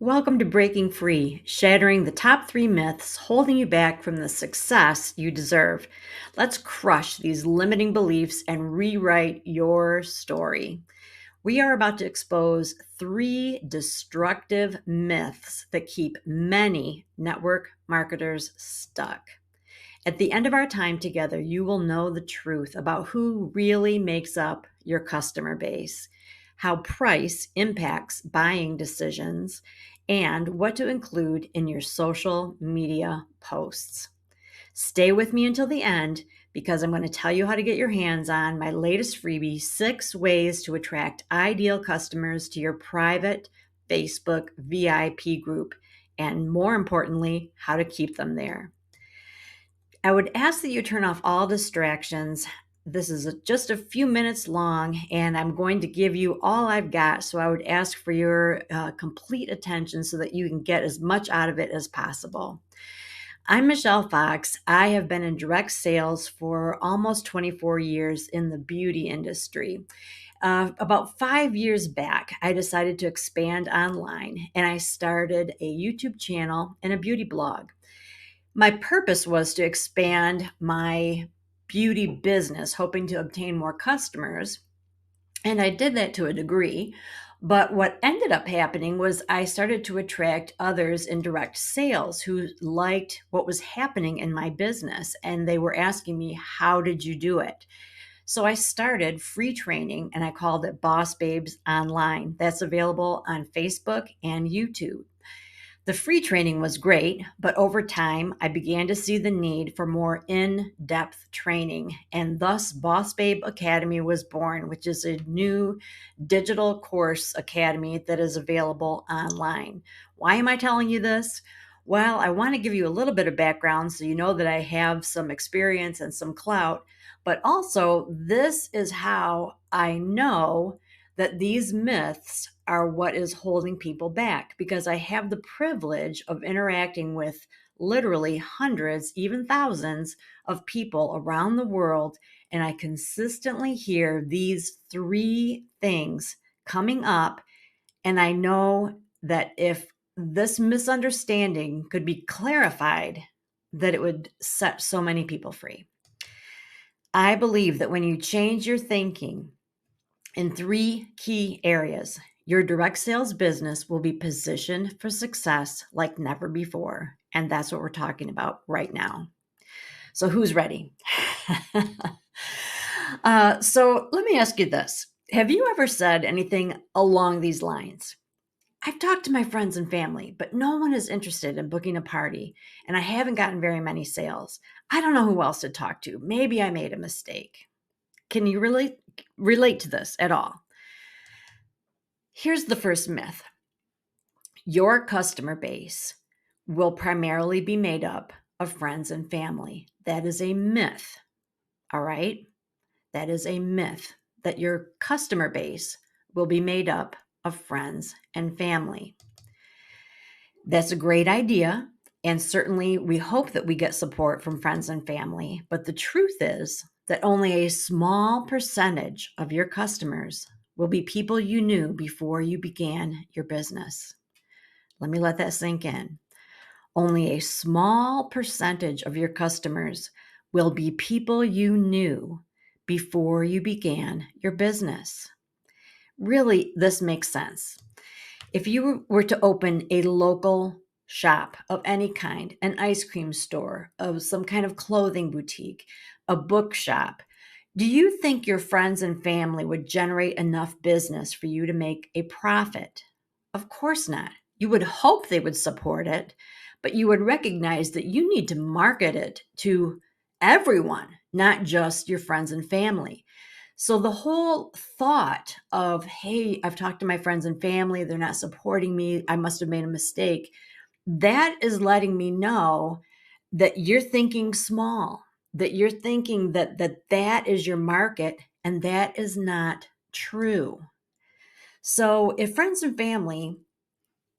Welcome to Breaking Free, shattering the top 3 myths holding you back from the success you deserve. Let's crush these limiting beliefs and rewrite your story. We are about to expose 3 destructive myths that keep many network marketers stuck. At the end of our time together, you will know the truth about who really makes up your customer base, how price impacts buying decisions, and what to include in your social media posts. Stay with me until the end because I'm going to tell you how to get your hands on my latest freebie, 6 ways to attract ideal customers to your private Facebook VIP group, and more importantly, how to keep them there. I would ask that you turn off all distractions. This is just a few minutes long, and I'm going to give you all I've got. So I would ask for your complete attention so that you can get as much out of it as possible. I'm Michelle Fox. I have been in direct sales for almost 24 years in the beauty industry. About 5 years back, I decided to expand online and I started a YouTube channel and a beauty blog. My purpose was to expand my beauty business, hoping to obtain more customers. And I did that to a degree. But what ended up happening was I started to attract others in direct sales who liked what was happening in my business. And they were asking me, how did you do it? So I started free training and I called it Boss Babes Online. That's available on Facebook and YouTube. The free training was great, but over time, I began to see the need for more in depth training, and thus Boss Babe Academy was born, which is a new digital course academy that is available online. Why am I telling you this? Well, I want to give you a little bit of background so you know that I have some experience and some clout, but also this is how I know that these myths are what is holding people back because I have the privilege of interacting with literally hundreds, even thousands of people around the world. And I consistently hear these 3 things coming up. And I know that if this misunderstanding could be clarified, that it would set so many people free. I believe that when you change your thinking in 3 key areas, your direct sales business will be positioned for success like never before. And that's what we're talking about right now. So, who's ready? So, let me ask you this. Have you ever said anything along these lines? I've talked to my friends and family, but no one is interested in booking a party, and I haven't gotten very many sales. I don't know who else to talk to. Maybe I made a mistake. Can you really relate to this at all? Here's the first myth: your customer base will primarily be made up of friends and family. That is a myth. All right. That is a myth that your customer base will be made up of friends and family. That's a great idea. And certainly we hope that we get support from friends and family. But the truth is that only a small percentage of your customers will be people you knew before you began your business. Let me let that sink in. Only a small percentage of your customers will be people you knew before you began your business. Really, this makes sense. If you were to open a local shop of any kind, an ice cream store, of some kind of clothing boutique, a bookshop, do you think your friends and family would generate enough business for you to make a profit? Of course not. You would hope they would support it, but you would recognize that you need to market it to everyone, not just your friends and family. So the whole thought of, hey, I've talked to my friends and family, they're not supporting me, I must have made a mistake, that is letting me know that you're thinking small, that you're thinking that is your market, and that is not true. So if friends and family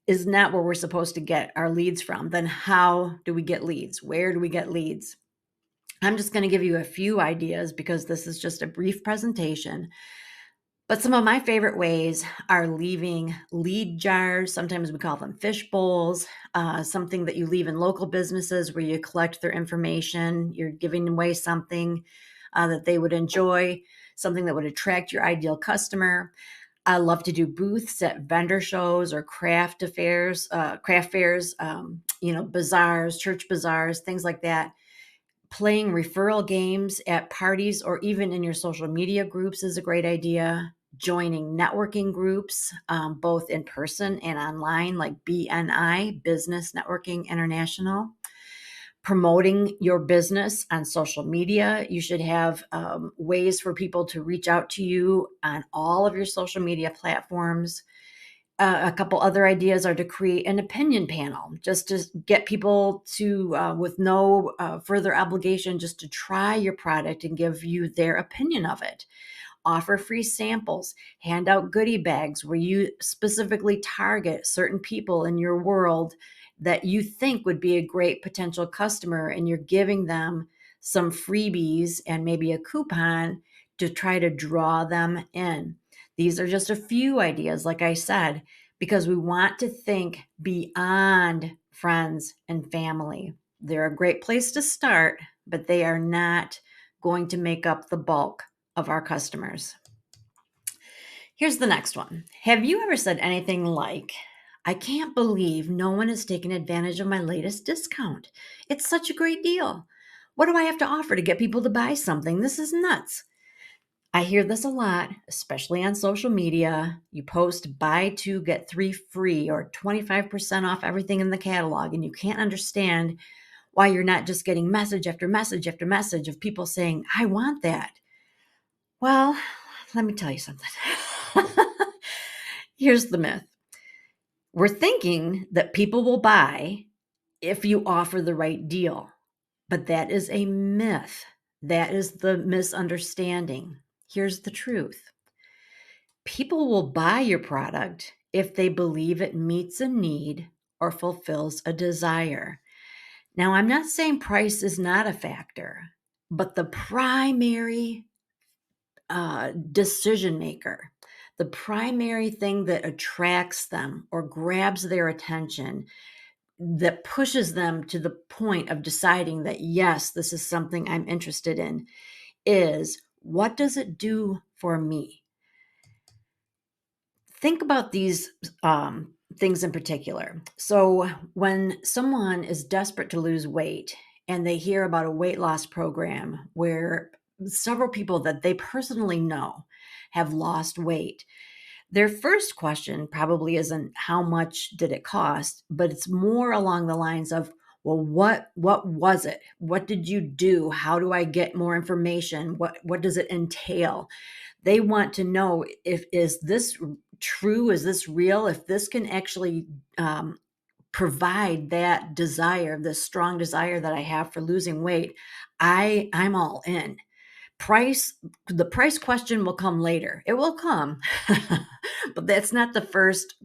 is not where we're supposed to get our leads from, then how do we get leads? Where do we get leads? I'm just going to give you a few ideas because this is just a brief presentation. But some of my favorite ways are leaving lead jars. Sometimes we call them fish bowls, something that you leave in local businesses where you collect their information. You're giving away something that they would enjoy, something that would attract your ideal customer. I love to do booths at vendor shows or craft fairs, bazaars, church bazaars, things like that. Playing referral games at parties or even in your social media groups is a great idea. Joining networking groups, both in person and online, like BNI, Business Networking International. Promoting your business on social media. You should have ways for people to reach out to you on all of your social media platforms. A couple other ideas are to create an opinion panel, just to get people to, with no further obligation, just to try your product and give you their opinion of it. Offer free samples, hand out goodie bags where you specifically target certain people in your world that you think would be a great potential customer, and you're giving them some freebies and maybe a coupon to try to draw them in. These are just a few ideas, like I said, because we want to think beyond friends and family. They're a great place to start, but they are not going to make up the bulk of our customers. Here's the next one. Have you ever said anything like, I can't believe no one has taken advantage of my latest discount? It's such a great deal. What do I have to offer to get people to buy something? This is nuts. I hear this a lot, especially on social media. You post buy two, get three free or 25% off everything in the catalog, and you can't understand why you're not just getting message after message after message of people saying, I want that. Well, let me tell you something. Here's the myth. We're thinking that people will buy if you offer the right deal, but that is a myth. That is the misunderstanding. Here's the truth. People will buy your product if they believe it meets a need or fulfills a desire. Now, I'm not saying price is not a factor, but the primary decision maker, the primary thing that attracts them or grabs their attention, that pushes them to the point of deciding that, yes, this is something I'm interested in, is what does it do for me? Think about these things in particular. So, when someone is desperate to lose weight and they hear about a weight loss program where several people that they personally know have lost weight, their first question probably isn't how much did it cost, but it's more along the lines of, well, what was it? What did you do? How do I get more information? What does it entail? They want to know, if is this true? Is this real? If this can actually provide that desire, this strong desire that I have for losing weight, I'm all in. The price question will come later. It will come, but that's not the first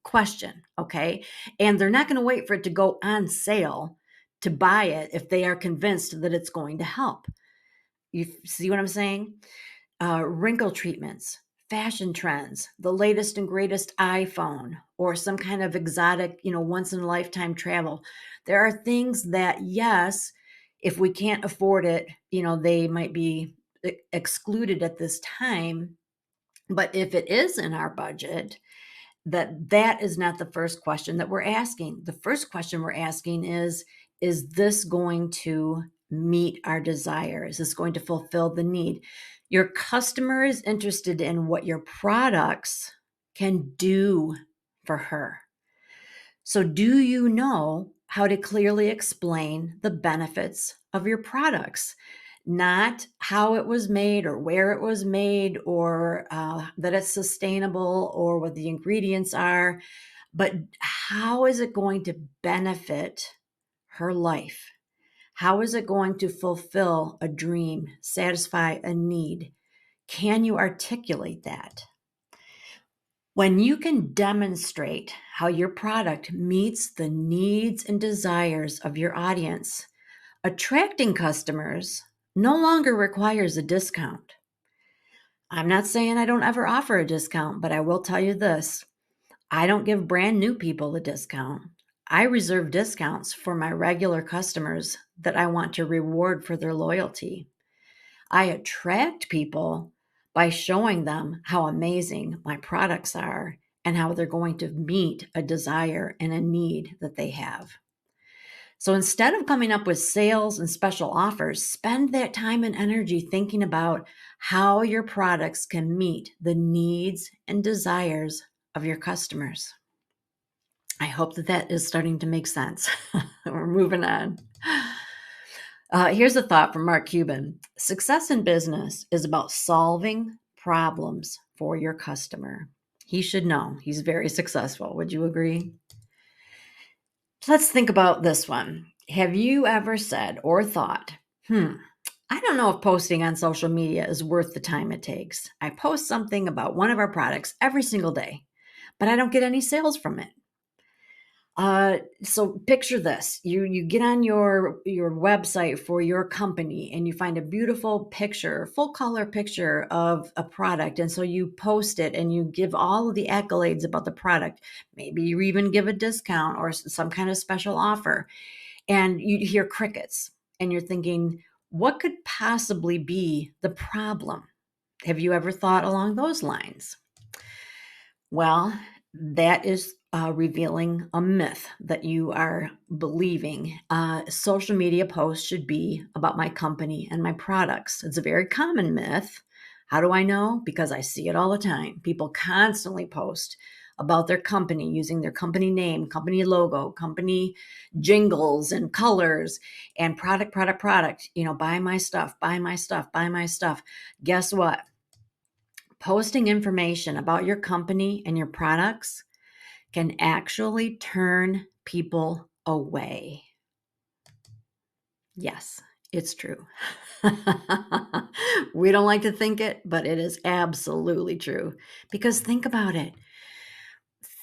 question. Okay. And they're not going to wait for it to go on sale to buy it if they are convinced that it's going to help. You see what I'm saying? Wrinkle treatments, fashion trends, the latest and greatest iPhone, or some kind of exotic, once in a lifetime travel. There are things that, yes, if we can't afford it, they might be excluded at this time. But if it is in our budget, that is not the first question that we're asking. The first question we're asking is this going to meet our desire? Is this going to fulfill the need? Your customer is interested in what your products can do for her. So, do you know how to clearly explain the benefits of your products? Not how it was made or where it was made, or that it's sustainable or what the ingredients are, but how is it going to benefit her life? How is it going to fulfill a dream, satisfy a need? Can you articulate that? When you can demonstrate how your product meets the needs and desires of your audience, attracting customers no longer requires a discount. I'm not saying I don't ever offer a discount, but I will tell you this. I don't give brand new people a discount. I reserve discounts for my regular customers that I want to reward for their loyalty. I attract people by showing them how amazing my products are and how they're going to meet a desire and a need that they have. So instead of coming up with sales and special offers, spend that time and energy thinking about how your products can meet the needs and desires of your customers. I hope that that is starting to make sense. We're moving on. Here's a thought from Mark Cuban. Success in business is about solving problems for your customer. He should know he's very successful. Would you agree? Let's think about this one. Have you ever said or thought, I don't know if posting on social media is worth the time it takes. I post something about one of our products every single day, but I don't get any sales from it. So picture this. You get on your website for your company and you find a beautiful picture, full color picture of a product. And so you post it and you give all of the accolades about the product. Maybe you even give a discount or some kind of special offer. And you hear crickets and you're thinking, what could possibly be the problem? Have you ever thought along those lines? Well, that is revealing a myth that you are believing. Social media posts should be about my company and my products. It's a very common myth. How do I know? Because I see it all the time. People constantly post about their company using their company name, company logo, company jingles and colors and product. Buy my stuff, buy my stuff, buy my stuff. Guess what? Posting information about your company and your products can actually turn people away. Yes, it's true. We don't like to think it, but it is absolutely true. Because think about it.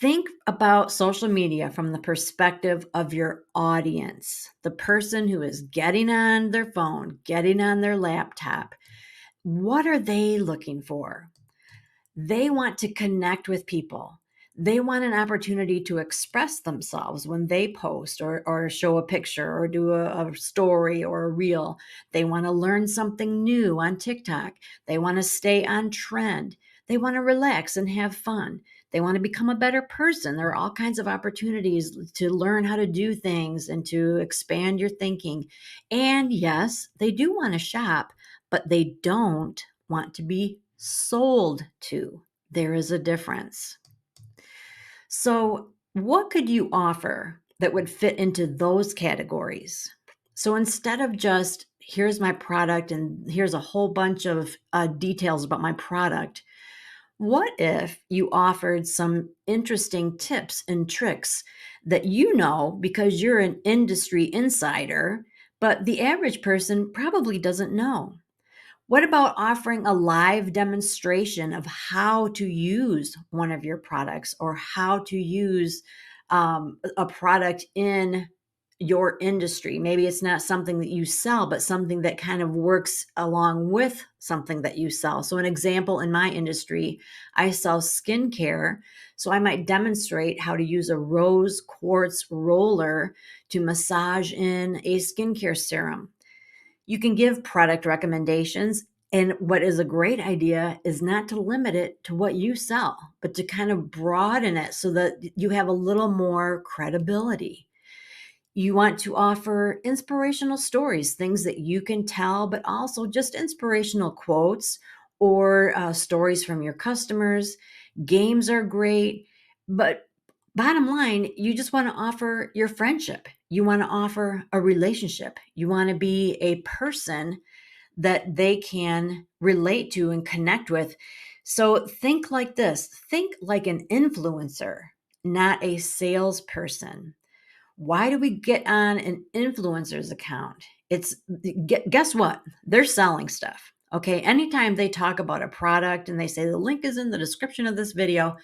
Think about social media from the perspective of your audience, the person who is getting on their phone, getting on their laptop. What are they looking for? They want to connect with people. They want an opportunity to express themselves when they post or show a picture or do a story or a reel. They want to learn something new on TikTok. They want to stay on trend. They want to relax and have fun. They want to become a better person. There are all kinds of opportunities to learn how to do things and to expand your thinking. And yes, they do want to shop, but they don't want to be sold to. There is a difference. So, what could you offer that would fit into those categories? So, instead of just here's my product and here's a whole bunch of details about my product, what if you offered some interesting tips and tricks that you know because you're an industry insider, but the average person probably doesn't know? What about offering a live demonstration of how to use one of your products or how to use a product in your industry? Maybe it's not something that you sell, but something that kind of works along with something that you sell. So, an example in my industry, I sell skincare. So, I might demonstrate how to use a rose quartz roller to massage in a skincare serum. You can give product recommendations. And what is a great idea is not to limit it to what you sell, but to kind of broaden it so that you have a little more credibility. You want to offer inspirational stories, things that you can tell, but also just inspirational quotes or stories from your customers. Games are great, but bottom line, you just want to offer your friendship. You want to offer a relationship. You want to be a person that they can relate to and connect with. So think like this, think like an influencer, not a salesperson. Why do we get on an influencer's account? It's guess what? They're selling stuff. Okay. Anytime they talk about a product and they say the link is in the description of this video,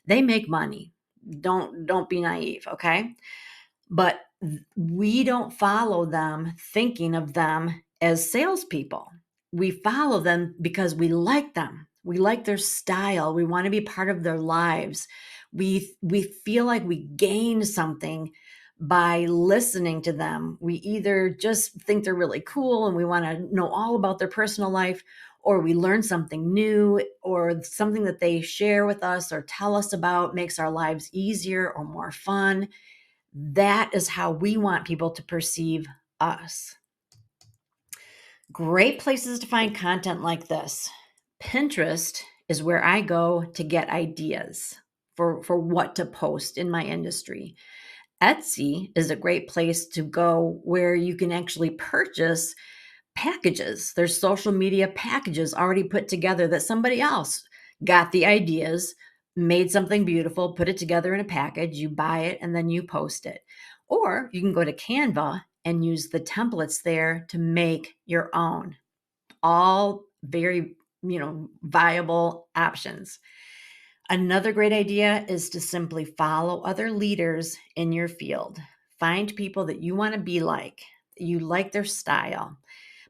they make money. Don't be naive. Okay. But we don't follow them thinking of them as salespeople. We follow them because we like them. We like their style. We want to be part of their lives. We feel like we gain something by listening to them. We either just think they're really cool and we want to know all about their personal life, or we learn something new, or something that they share with us or tell us about makes our lives easier or more fun. That is how we want people to perceive us. Great places to find content like this. Pinterest is where I go to get ideas for what to post in my industry. Etsy is a great place to go where you can actually purchase packages. There's social media packages already put together that somebody else got the ideas, made something beautiful, put it together in a package, you buy it, and then you post it. Or you can go to Canva and use the templates there to make your own. All very, viable options. Another great idea is to simply follow other leaders in your field. Find people that you want to be like, you like their style,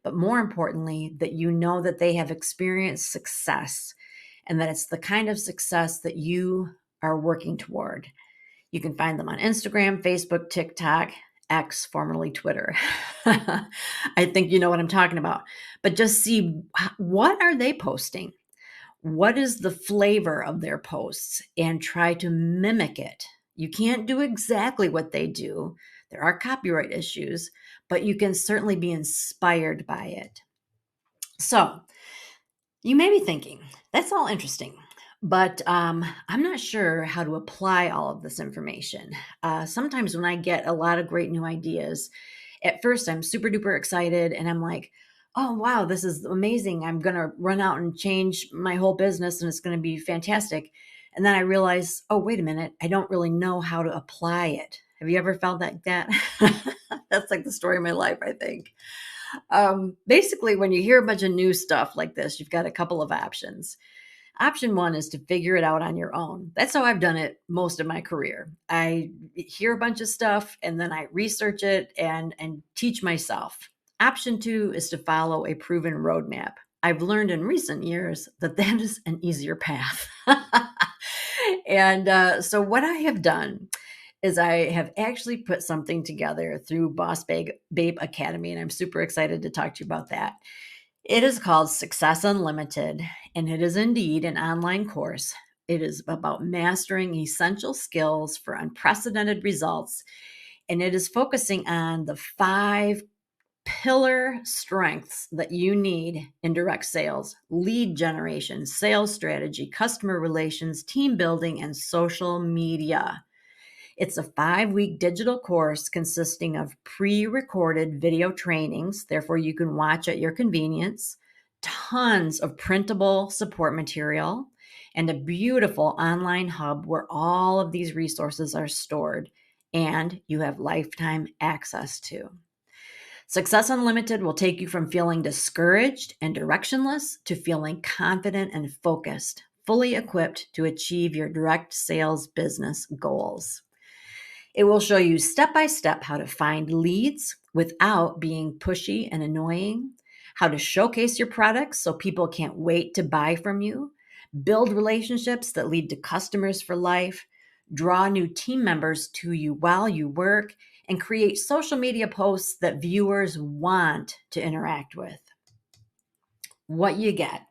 but more importantly, that you know that they have experienced success and that it's the kind of success that you are working toward. You can find them on Instagram, Facebook, TikTok, X, formerly Twitter. I think you know what I'm talking about. But just see, what are they posting? What is the flavor of their posts, and try to mimic it. You can't do exactly what they do. There are copyright issues, but you can certainly be inspired by it. So you may be thinking, that's all interesting, but I'm not sure how to apply all of this information. Sometimes when I get a lot of great new ideas, at first I'm super duper excited and I'm like, oh, wow, this is amazing. I'm going to run out and change my whole business and it's going to be fantastic. And then I realize, oh, wait a minute, I don't really know how to apply it. Have you ever felt like that? That's like the story of my life, I think. Basically, when you hear a bunch of new stuff like this, you've got a couple of options. Option one is to figure it out on your own. That's how I've done it most of my career. I hear a bunch of stuff and then I research it and teach myself. Option two is to follow a proven roadmap. I've learned in recent years that that is an easier path. And so, what I have done is I have actually put something together through Babe Academy, and I'm super excited to talk to you about that. It is called Success Unlimited, and it is indeed an online course. It is about mastering essential skills for unprecedented results, and it is focusing on the 5 pillar strengths that you need in direct sales: lead generation, sales strategy, customer relations, team building, and social media. It's a 5-week digital course consisting of pre recorded video trainings, therefore, you can watch at your convenience, tons of printable support material, and a beautiful online hub where all of these resources are stored and you have lifetime access to. Success Unlimited will take you from feeling discouraged and directionless to feeling confident and focused, fully equipped to achieve your direct sales business goals. It will show you step by step how to find leads without being pushy and annoying, how to showcase your products so people can't wait to buy from you, build relationships that lead to customers for life, draw new team members to you while you work, and create social media posts that viewers want to interact with. What you get.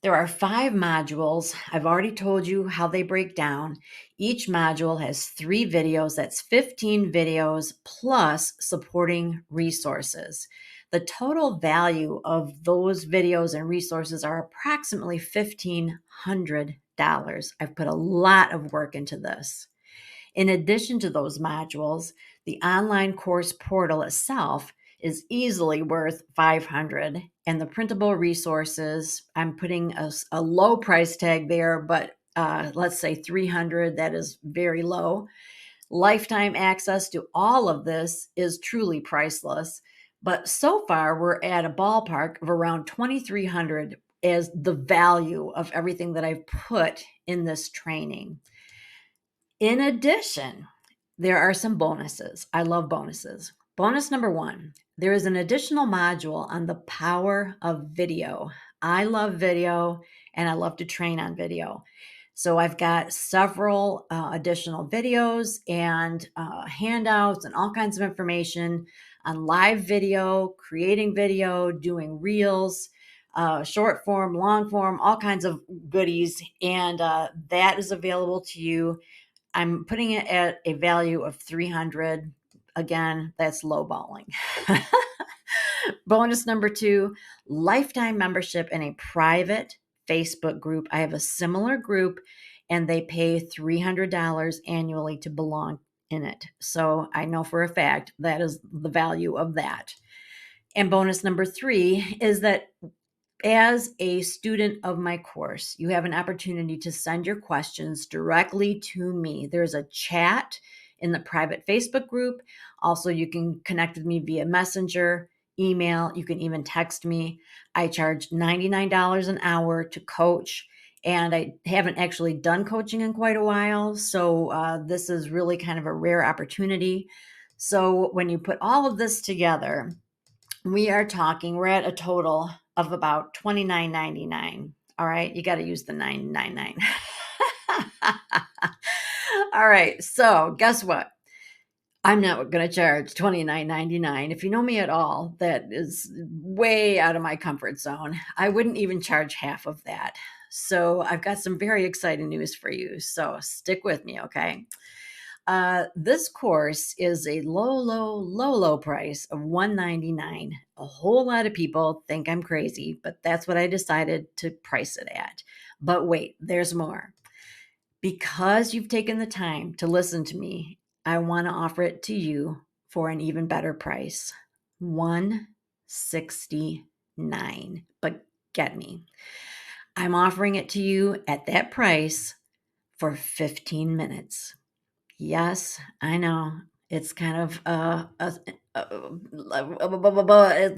There are 5 modules. I've already told you how they break down. Each module has 3 videos. That's 15 videos plus supporting resources. The total value of those videos and resources are approximately $1,500. I've put a lot of work into this. In addition to those modules, the online course portal itself is easily worth 500, and the printable resources, I'm putting a low price tag there, but let's say 300. That is very low. Lifetime access to all of this is truly priceless, but so far we're at a ballpark of around 2,300 as the value of everything that I've put in this training. In addition, there are some bonuses. I love bonuses. Bonus number 1, there is an additional module on the power of video. I love video, and I love to train on video. So I've got several additional videos and handouts and all kinds of information on live video, creating video, doing reels, short form, long form, all kinds of goodies. And that is available to you. I'm putting it at a value of 300. Again, that's lowballing. Bonus number 2, lifetime membership in a private Facebook group. I have a similar group and they pay $300 annually to belong in it. So I know for a fact that is the value of that. And bonus number 3 is that as a student of my course, you have an opportunity to send your questions directly to me. There's a chat in the private Facebook group. Also, you can connect with me via Messenger, email. You can even text me. I charge $99 an hour to coach, and I haven't actually done coaching in quite a while. So, this is really kind of a rare opportunity. So, when you put all of this together, we're at a total of about $29.99. All right, you got to use the 999. All right, so guess what? I'm not going to charge $29.99. If you know me at all, that is way out of my comfort zone. I wouldn't even charge half of that. So I've got some very exciting news for you. So stick with me, okay? This course is a low price of $199. A whole lot of people think I'm crazy, but that's what I decided to price it at. But wait, there's more. Because you've taken the time to listen to me, I want to offer it to you for an even better price. $169. But get me. I'm offering it to you at that price for 15 minutes. Yes, I know. It's kind of it's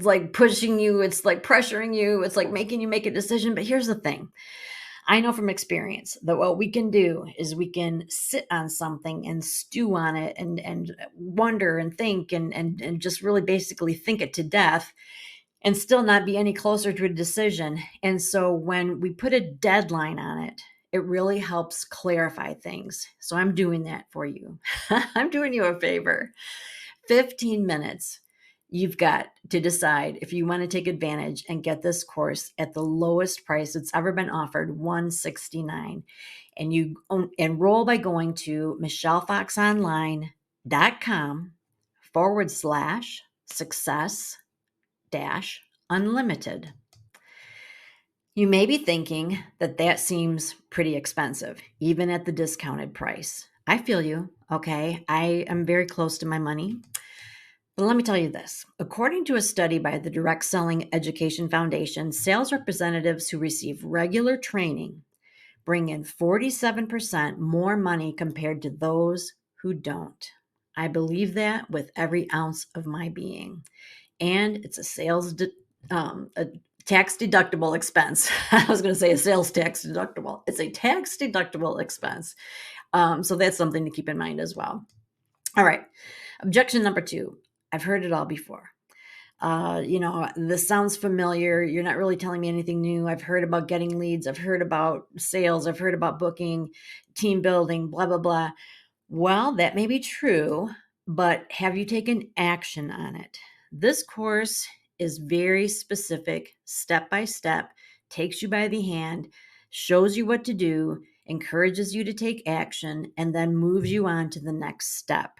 like pushing you, it's like pressuring you, it's like making you make a decision. But here's the thing. I know from experience that what we can do is we can sit on something and stew on it and wonder and think and just really basically think it to death and still not be any closer to a decision. And so when we put a deadline on it, it really helps clarify things. So I'm doing that for you. I'm doing you a favor. 15 minutes. You've got to decide if you want to take advantage and get this course at the lowest price that's ever been offered, $169. And you enroll by going to michellefoxonline.com/success unlimited. You may be thinking that that seems pretty expensive, even at the discounted price. I feel you, okay? I am very close to my money. But let me tell you this. According to a study by the Direct Selling Education Foundation, sales representatives who receive regular training bring in 47% more money compared to those who don't. I believe that with every ounce of my being. And it's a tax deductible expense. I was going to say a sales tax deductible. It's a tax deductible expense. So that's something to keep in mind as well. All right. Objection number 2. I've heard it all before. This sounds familiar. You're not really telling me anything new. I've heard about getting leads. I've heard about sales. I've heard about booking, team building, blah, blah, blah. Well, that may be true, but have you taken action on it? This course is very specific, step by step, takes you by the hand, shows you what to do, encourages you to take action, and then moves you on to the next step.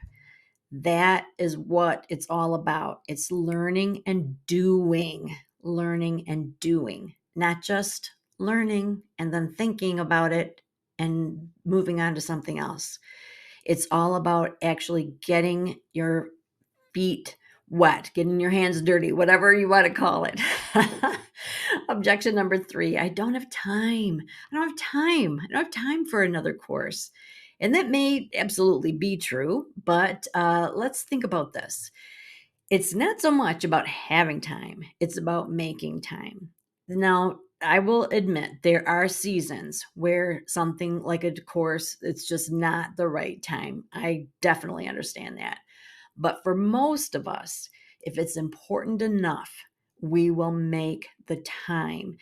That is what it's all about. It's learning and doing, not just learning and then thinking about it and moving on to something else. It's all about actually getting your feet wet, getting your hands dirty, whatever you want to call it. Objection number 3, I don't have time. I don't have time for another course. And that may absolutely be true, but let's think about this. It's not so much about having time, it's about making time. Now, I will admit there are seasons where something like a course, it's just not the right time. I definitely understand that. But for most of us, if it's important enough, we will make the time.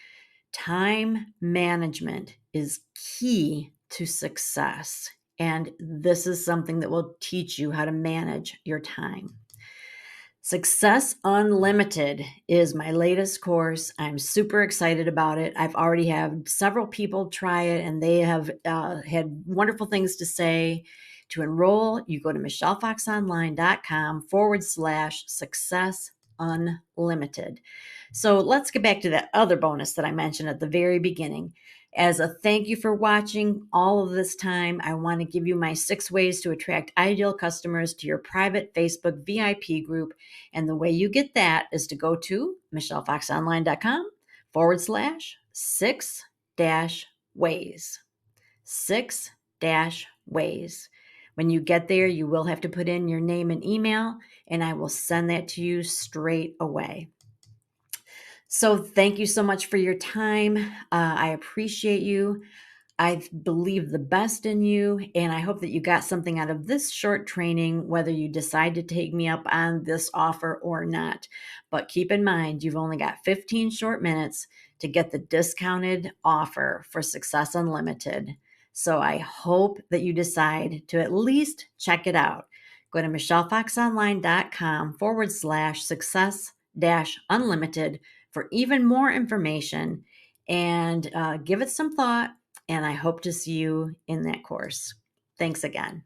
Time management is key to success. And this is something that will teach you how to manage your time. Success Unlimited is my latest course. I'm super excited about it. I've already had several people try it and they have had wonderful things to say. To enroll, you go to michellefoxonline.com/success unlimited. So let's get back to that other bonus that I mentioned at the very beginning. As a thank you for watching all of this time, I want to give you my 6 ways to attract ideal customers to your private Facebook VIP group. And the way you get that is to go to michellefoxonline.com/6 ways. 6 ways. When you get there, you will have to put in your name and email, and I will send that to you straight away. So, thank you so much for your time. I appreciate you. I believe the best in you, and I hope that you got something out of this short training, whether you decide to take me up on this offer or not. But keep in mind, you've only got 15 short minutes to get the discounted offer for Success Unlimited. So I hope that you decide to at least check it out. Go to michellefoxonline.com/success unlimited for even more information and give it some thought. And I hope to see you in that course. Thanks again.